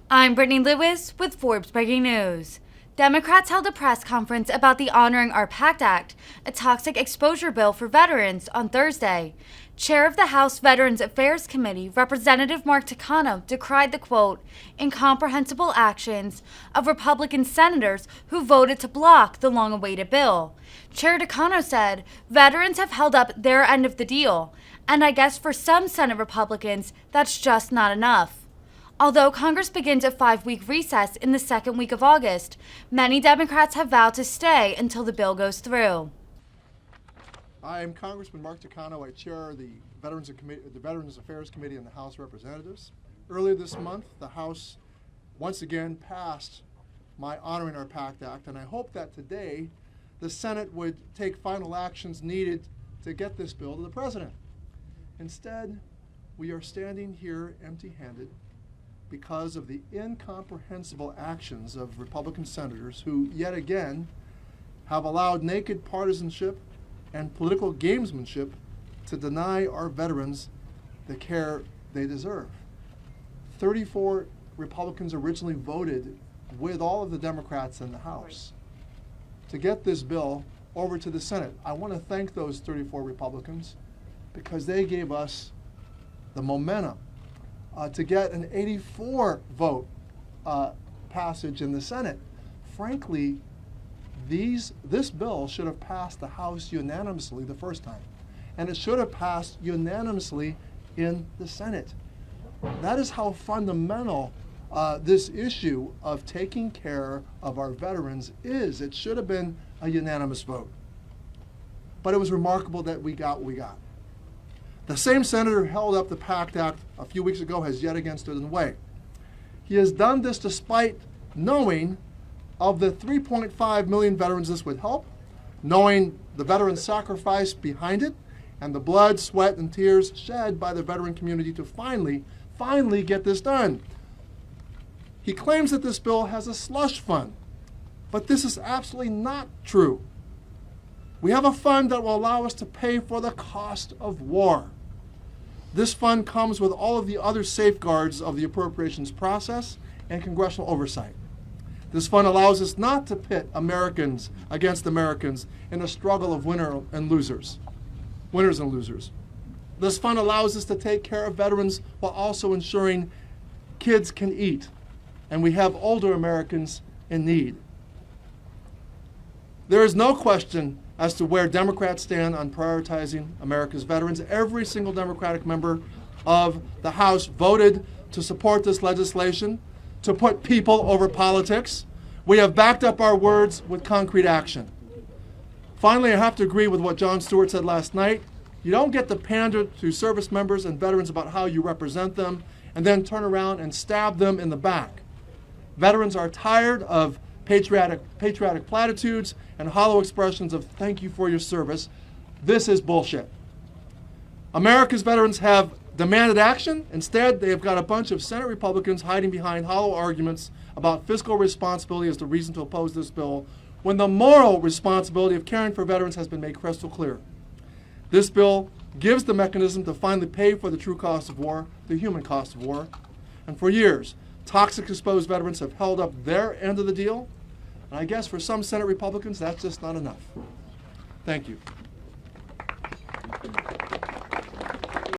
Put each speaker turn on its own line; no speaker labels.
I'm Brittany Lewis with Forbes Breaking News. Democrats held a press conference about the Honoring Our PACT Act, a toxic exposure bill for veterans, on Thursday. Chair of the House Veterans Affairs Committee, Representative Mark Takano, decried the, quote, incomprehensible actions of Republican senators who voted to block the long-awaited bill. Chair Takano said, veterans have held up their end of the deal, and I guess for some Senate Republicans, that's just not enough. Although Congress begins a 5-week recess in the second week of August, many Democrats have vowed to stay until the bill goes through.
I am Congressman Mark Takano. I chair the Veterans Affairs Committee in the House of Representatives. Earlier this month, the House once again passed my Honoring Our PACT Act, and I hope that today the Senate would take final actions needed to get this bill to the President. Instead, we are standing here empty-handed because of the incomprehensible actions of Republican senators who, yet again, have allowed naked partisanship and political gamesmanship to deny our veterans the care they deserve. 34 Republicans originally voted with all of the Democrats in the House to get this bill over to the Senate. I want to thank those 34 Republicans because they gave us the momentum to get an 84 vote passage in the Senate. Frankly, this bill should have passed the House unanimously the first time, and it should have passed unanimously in the Senate. That is how fundamental this issue of taking care of our veterans is. It should have been a unanimous vote. But it was remarkable that we got what we got. The same senator who held up the PACT Act a few weeks ago has yet again stood in the way. He has done this despite knowing of the 3.5 million veterans this would help, knowing the veteran sacrifice behind it, and the blood, sweat, and tears shed by the veteran community to finally get this done. He claims that this bill has a slush fund, but this is absolutely not true. We have a fund that will allow us to pay for the cost of war. This fund comes with all of the other safeguards of the appropriations process and congressional oversight. This fund allows us not to pit Americans against Americans in a struggle of winners and losers. This fund allows us to take care of veterans while also ensuring kids can eat, and we have older Americans in need. There is no question as to where Democrats stand on prioritizing America's veterans. Every single Democratic member of the House voted to support this legislation, to put people over politics. We have backed up our words with concrete action. Finally, I have to agree with what Jon Stewart said last night. You don't get to pander to service members and veterans about how you represent them and then turn around and stab them in the back. Veterans are tired of patriotic platitudes and hollow expressions of thank you for your service. This is bullshit. America's veterans have demanded action. Instead, they have got a bunch of Senate Republicans hiding behind hollow arguments about fiscal responsibility as the reason to oppose this bill, when the moral responsibility of caring for veterans has been made crystal clear. This bill gives the mechanism to finally pay for the true cost of war, the human cost of war. And for years, toxic exposed veterans have held up their end of the deal. And I guess for some Senate Republicans, that's just not enough. Thank you.